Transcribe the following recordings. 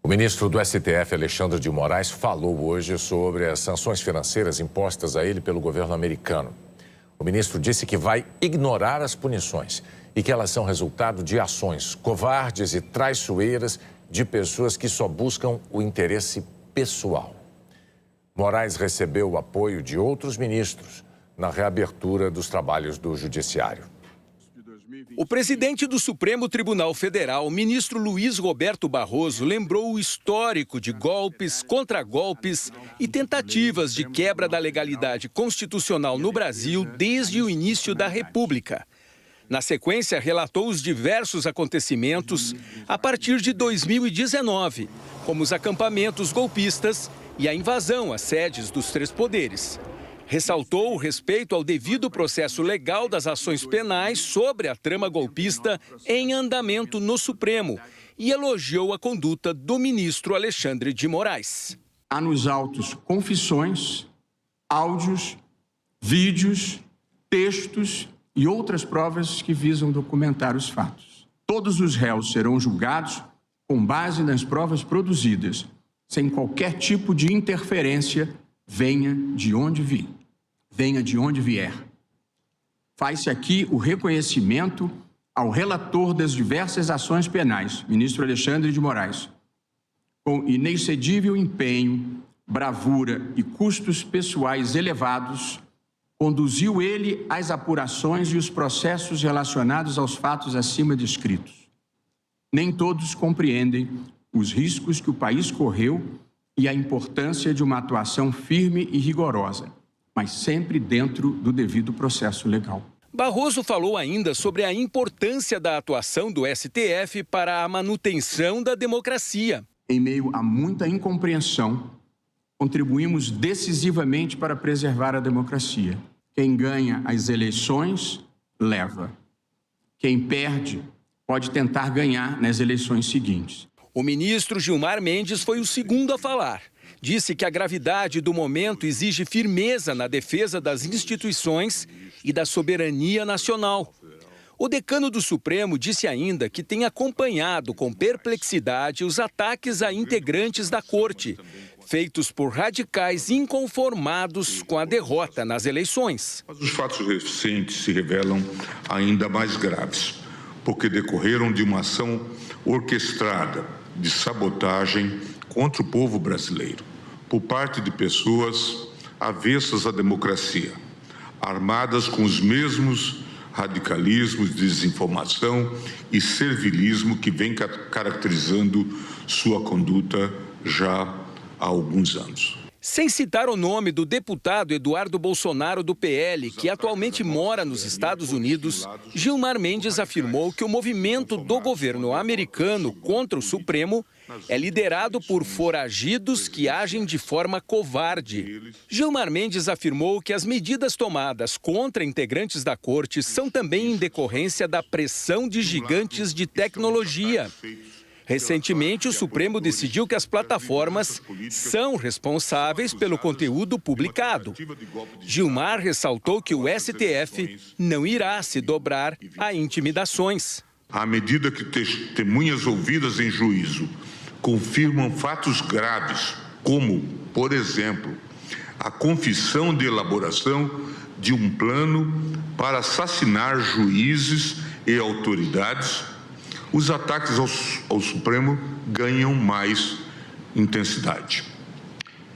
O ministro do STF, Alexandre de Moraes, falou hoje sobre as sanções financeiras impostas a ele pelo governo americano. O ministro disse que vai ignorar as punições e que elas são resultado de ações covardes e traiçoeiras de pessoas que só buscam o interesse pessoal. Moraes recebeu o apoio de outros ministros na reabertura dos trabalhos do Judiciário. O presidente do Supremo Tribunal Federal, ministro Luiz Roberto Barroso, lembrou o histórico de golpes, contragolpes e tentativas de quebra da legalidade constitucional no Brasil desde o início da República. Na sequência, relatou os diversos acontecimentos a partir de 2019, como os acampamentos golpistas e a invasão às sedes dos três poderes. Ressaltou o respeito ao devido processo legal das ações penais sobre a trama golpista em andamento no Supremo e elogiou a conduta do ministro Alexandre de Moraes. Há nos autos confissões, áudios, vídeos, textos e outras provas que visam documentar os fatos. Todos os réus serão julgados com base nas provas produzidas, sem qualquer tipo de interferência, venha de onde vier. Faz-se aqui o reconhecimento ao relator das diversas ações penais, ministro Alexandre de Moraes, com inexcedível empenho, bravura e custos pessoais elevados, conduziu ele as apurações e os processos relacionados aos fatos acima descritos. Nem todos compreendem os riscos que o país correu e a importância de uma atuação firme e rigorosa, mas sempre dentro do devido processo legal. Barroso falou ainda sobre a importância da atuação do STF para a manutenção da democracia. Em meio a muita incompreensão, contribuímos decisivamente para preservar a democracia. Quem ganha as eleições, leva. Quem perde, pode tentar ganhar nas eleições seguintes. O ministro Gilmar Mendes foi o segundo a falar. Disse que a gravidade do momento exige firmeza na defesa das instituições e da soberania nacional. O decano do Supremo disse ainda que tem acompanhado com perplexidade os ataques a integrantes da corte, feitos por radicais inconformados com a derrota nas eleições. Os fatos recentes se revelam ainda mais graves, porque decorreram de uma ação orquestrada de sabotagem contra o povo brasileiro, por parte de pessoas avessas à democracia, armadas com os mesmos radicalismos, desinformação e servilismo que vem caracterizando sua conduta já há alguns anos. Sem citar o nome do deputado Eduardo Bolsonaro do PL, que atualmente mora nos Estados Unidos, Gilmar Mendes afirmou que o movimento do governo americano contra o Supremo é liderado por foragidos que agem de forma covarde. Gilmar Mendes afirmou que as medidas tomadas contra integrantes da corte são também em decorrência da pressão de gigantes de tecnologia. Recentemente, o Supremo decidiu que as plataformas são responsáveis pelo conteúdo publicado. Gilmar ressaltou que o STF não irá se dobrar a intimidações. À medida que testemunhas ouvidas em juízo confirmam fatos graves, como, por exemplo, a confissão de elaboração de um plano para assassinar juízes e autoridades, os ataques ao Supremo ganham mais intensidade.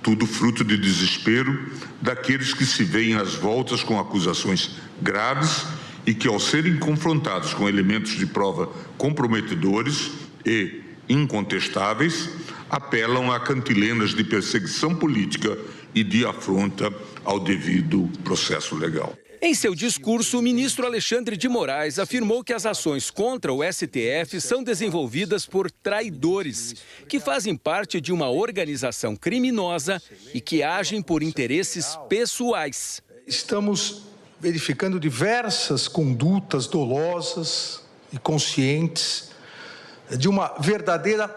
Tudo fruto de desespero daqueles que se veem às voltas com acusações graves e que, ao serem confrontados com elementos de prova comprometedores e incontestáveis, apelam a cantilenas de perseguição política e de afronta ao devido processo legal. Em seu discurso, o ministro Alexandre de Moraes afirmou que as ações contra o STF são desenvolvidas por traidores, que fazem parte de uma organização criminosa e que agem por interesses pessoais. Estamos verificando diversas condutas dolosas e conscientes de uma verdadeira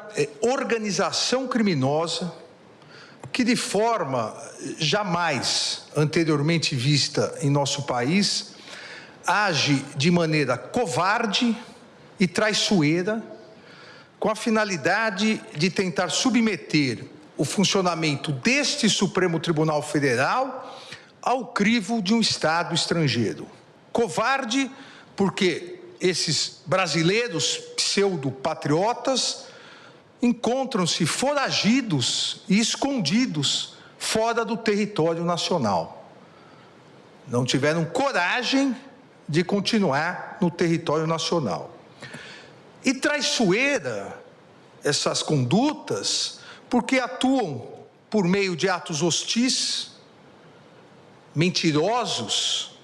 organização criminosa que, de forma jamais anteriormente vista em nosso país, age de maneira covarde e traiçoeira com a finalidade de tentar submeter o funcionamento deste Supremo Tribunal Federal ao crivo de um Estado estrangeiro. Covarde, porque esses brasileiros pseudo-patriotas encontram-se foragidos e escondidos fora do território nacional. Não tiveram coragem de continuar no território nacional. E traiçoeira essas condutas, porque atuam por meio de atos hostis, mentirosos,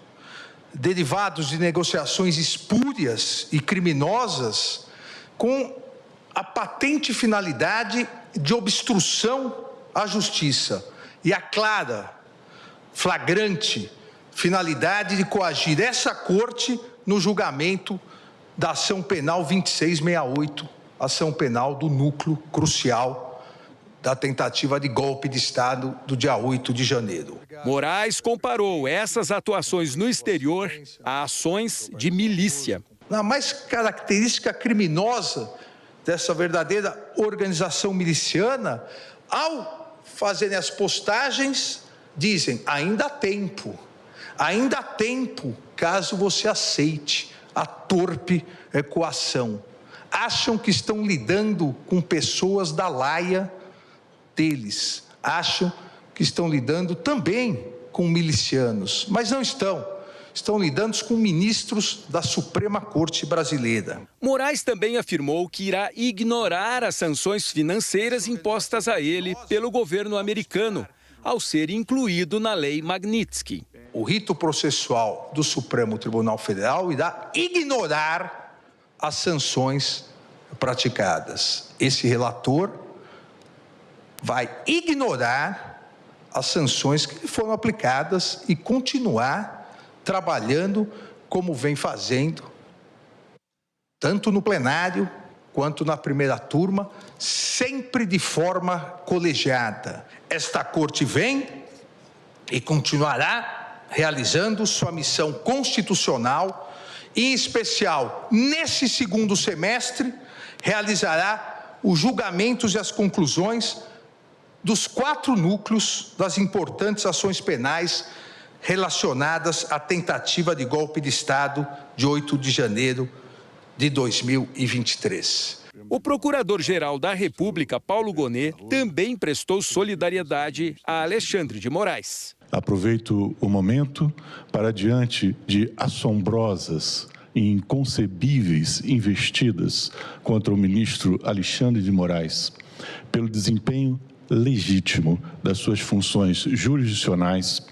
derivados de negociações espúrias e criminosas, com a patente finalidade de obstrução à justiça e a clara, flagrante finalidade de coagir essa corte no julgamento da ação penal 2668, ação penal do núcleo crucial da tentativa de golpe de Estado do dia 8 de janeiro. Moraes comparou essas atuações no exterior a ações de milícia. A mais característica criminosa dessa verdadeira organização miliciana, ao fazerem as postagens, dizem: ainda há tempo caso você aceite a torpe coação. Acham que estão lidando com pessoas da laia deles, acham que estão lidando também com milicianos, mas não estão. Estão lidando com ministros da Suprema Corte Brasileira. Moraes também afirmou que irá ignorar as sanções financeiras impostas a ele pelo governo americano, ao ser incluído na Lei Magnitsky. O rito processual do Supremo Tribunal Federal irá ignorar as sanções praticadas. Esse relator vai ignorar as sanções que foram aplicadas e continuar trabalhando como vem fazendo, tanto no plenário quanto na primeira turma, sempre de forma colegiada. Esta corte vem e continuará realizando sua missão constitucional, e, em especial, nesse segundo semestre, realizará os julgamentos e as conclusões dos 4 núcleos das importantes ações penais relacionadas à tentativa de golpe de Estado de 8 de janeiro de 2023. O Procurador-Geral da República, Paulo Gonet, também prestou solidariedade a Alexandre de Moraes. Aproveito o momento para, diante de assombrosas e inconcebíveis investidas contra o ministro Alexandre de Moraes, pelo desempenho legítimo das suas funções jurisdicionais,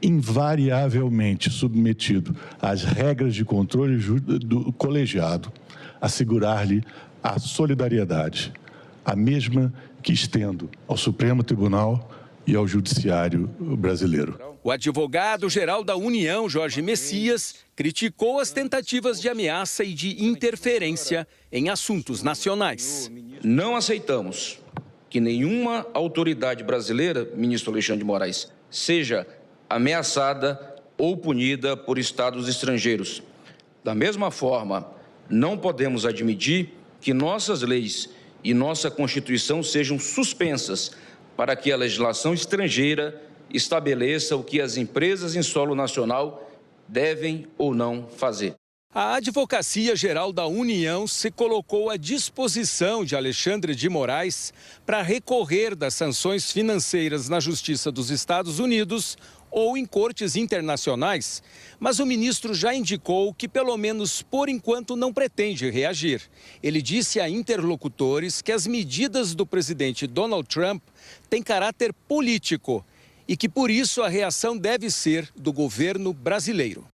invariavelmente submetido às regras de controle do colegiado, assegurar-lhe a solidariedade, a mesma que estendo ao Supremo Tribunal e ao Judiciário brasileiro. O advogado-geral da União, Jorge Messias, criticou as tentativas de ameaça e de interferência em assuntos nacionais. Não aceitamos que nenhuma autoridade brasileira, ministro Alexandre de Moraes, seja ameaçada ou punida por estados estrangeiros. Da mesma forma, não podemos admitir que nossas leis e nossa Constituição sejam suspensas para que a legislação estrangeira estabeleça o que as empresas em solo nacional devem ou não fazer. A Advocacia Geral da União se colocou à disposição de Alexandre de Moraes para recorrer das sanções financeiras na Justiça dos Estados Unidos ou em cortes internacionais, mas o ministro já indicou que, pelo menos por enquanto, não pretende reagir. Ele disse a interlocutores que as medidas do presidente Donald Trump têm caráter político e que, por isso, a reação deve ser do governo brasileiro.